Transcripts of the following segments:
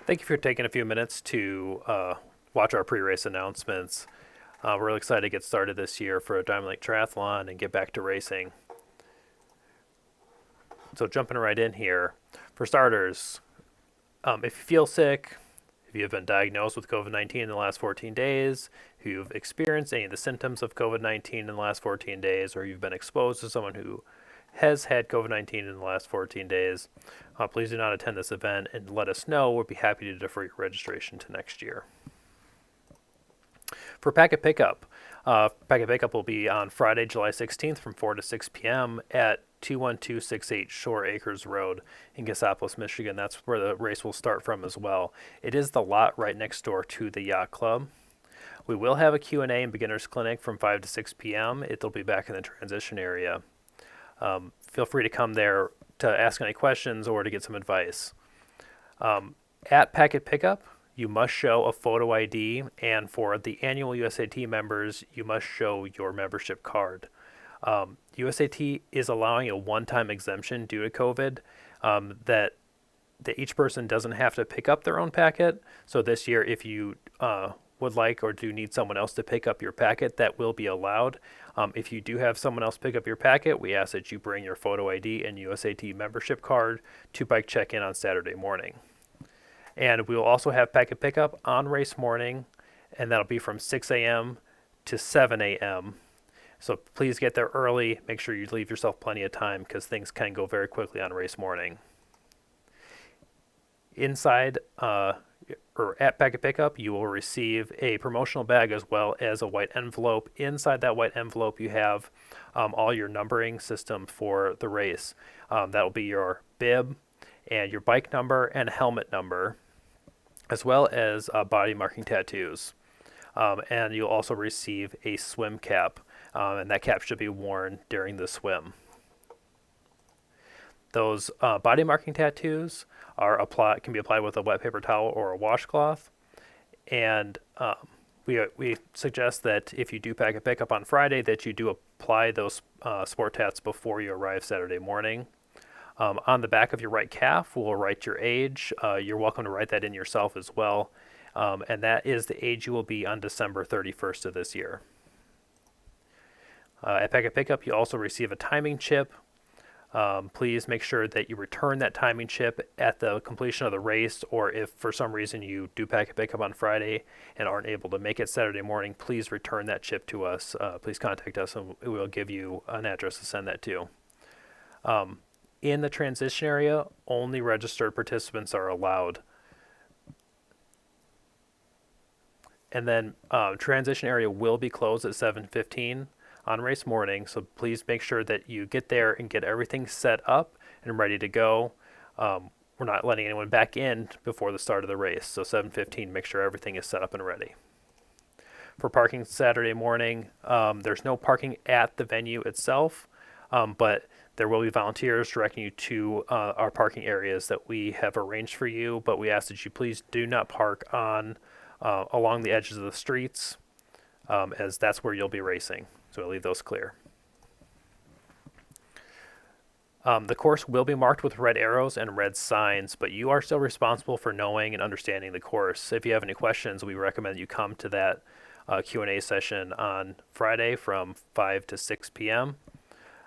Thank you for taking a few minutes to watch our pre-race announcements. We're really excited to get started this year for a Diamond Lake Triathlon and get back to racing. So jumping right in here, for starters, if you feel sick, if you have been diagnosed with COVID-19 in the last 14 days, if you've experienced any of the symptoms of COVID-19 in the last 14 days, or you've been exposed to someone who has had COVID-19 in the last 14 days, please do not attend this event and let us know. We'll be happy to defer your registration to next year. For Packet Pickup will be on Friday, July 16th from 4 to 6 p.m. at 21268 Shore Acres Road in Cassopolis, Michigan. That's where the race will start from as well. It is the lot right next door to the Yacht Club. We will have a Q&A and beginners clinic from 5 to 6 p.m. It'll be back in the transition area. Feel free to come there to ask any questions or to get some advice. At Packet Pickup, you must show a photo ID, and for the annual USAT members, you must show your membership card. USAT is allowing a one-time exemption due to COVID that each person doesn't have to pick up their own packet. So this year, if you would like or do need someone else to pick up your packet, that will be allowed. If you do have someone else pick up your packet, we ask that you bring your photo ID and USAT membership card to bike check-in on Saturday morning. And we will also have packet pickup on race morning, and that'll be from 6 a.m. to 7 a.m. So please get there early. Make sure you leave yourself plenty of time because things can go very quickly on race morning. Inside or at Packet Pickup, you will receive a promotional bag as well as a white envelope. Inside that white envelope, you have all your numbering system for the race. That'll be your bib and your bike number and helmet number, as well as body marking tattoos. And you'll also receive a swim cap, and that cap should be worn during the swim. Those body marking tattoos can be applied with a wet paper towel or a washcloth. And we suggest that if you do Packet Pickup on Friday, that you do apply those sport tats before you arrive Saturday morning. On the back of your right calf, we'll write your age. You're welcome to write that in yourself as well. And that is the age you will be on December 31st of this year. At Packet Pickup, you also receive a timing chip. Please make sure that you return that timing chip at the completion of the race, or if for some reason you do Packet Pickup on Friday and aren't able to make it Saturday morning, please return that chip to us. Please contact us and we will give you an address to send that to. In the transition area, only registered participants are allowed. And then transition area will be closed at 7:15 on race morning, so please make sure that you get there and get everything set up and ready to go. We're not letting anyone back in before the start of the race, so 7:15, make sure everything is set up and ready. For parking Saturday morning, there's no parking at the venue itself, but there will be volunteers directing you to our parking areas that we have arranged for you, but we ask that you please do not park along the edges of the streets, as that's where you'll be racing. So we'll leave those clear. The course will be marked with red arrows and red signs, but you are still responsible for knowing and understanding the course. If you have any questions, we recommend you come to that Q&A session on Friday from 5 to 6 p.m.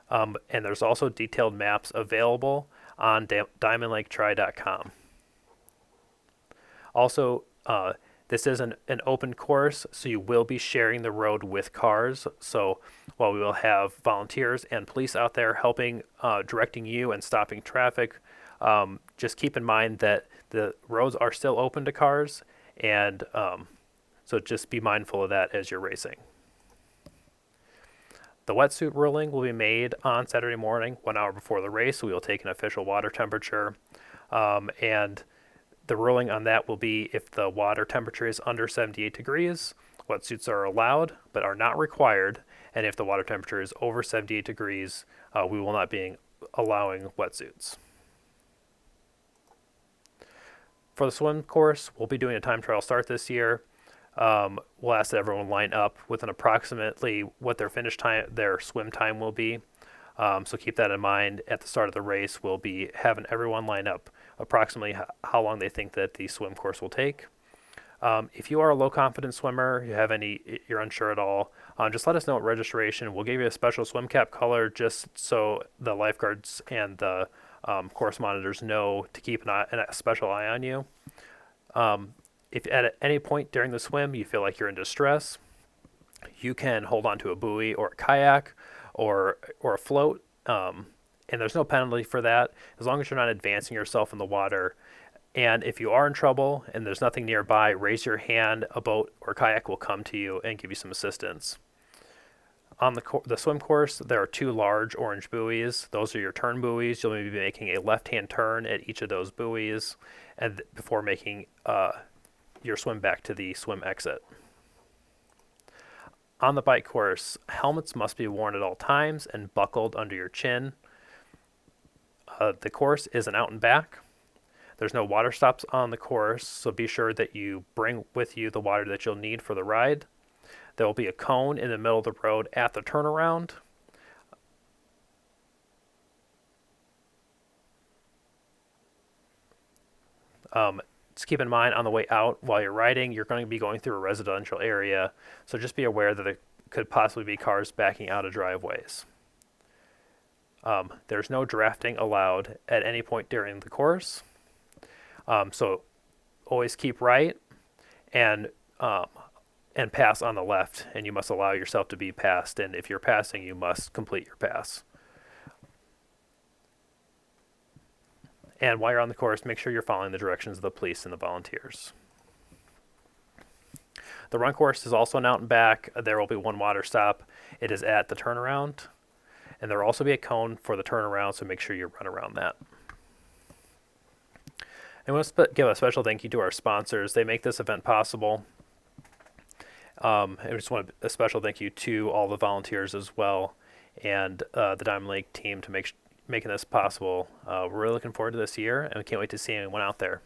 And there's also detailed maps available on diamondlaketri.com. Also, this is an open course, so you will be sharing the road with cars. So while we will have volunteers and police out there helping, directing you and stopping traffic, just keep in mind that the roads are still open to cars, and so just be mindful of that as you're racing. The Wetsuit Ruling will be made on Saturday morning, 1 hour before the race. We will take an official water temperature, and the ruling on that will be if the water temperature is under 78 degrees, wetsuits are allowed but are not required. And if the water temperature is over 78 degrees, we will not be allowing wetsuits. For the swim course, we'll be doing a time trial start this year. We'll ask that everyone line up with an approximately what their finish time, their swim time will be. So keep that in mind. At the start of the race, we'll be having everyone line up approximately how long they think that the swim course will take. If you are a low confidence swimmer, you're unsure at all, just let us know at registration. We'll give you a special swim cap color just so the lifeguards and the course monitors know to keep a special eye on you. If at any point during the swim you feel like you're in distress, you can hold on to a buoy or a kayak or a float, and there's no penalty for that as long as you're not advancing yourself in the water. And if you are in trouble and there's nothing nearby, raise your hand. A boat or kayak will come to you and give you some assistance. On the swim course, there are 2 large orange buoys. Those are your turn buoys. You'll be making a left-hand turn at each of those buoys and before making your swim back to the swim exit. On the bike course, helmets must be worn at all times and buckled under your chin. The course is an out and back. There's no water stops on the course, so be sure that you bring with you the water that you'll need for the ride. There will be a cone in the middle of the road at the turnaround. Just keep in mind on the way out while you're riding, you're going to be going through a residential area, so just be aware that there could possibly be cars backing out of driveways. There's no drafting allowed at any point during the course. So always keep right and pass on the left, and you must allow yourself to be passed. And if you're passing, you must complete your pass. And while you're on the course, make sure you're following the directions of the police and the volunteers. The run course is also an out and back. There will be 1 water stop. It is at the turnaround. And there will also be a cone for the turnaround, so make sure you run around that. And we want to give a special thank you to our sponsors. They make this event possible. And we just want a special thank you to all the volunteers as well and the Diamond Lake team to making this possible. We're really looking forward to this year, and we can't wait to see anyone out there.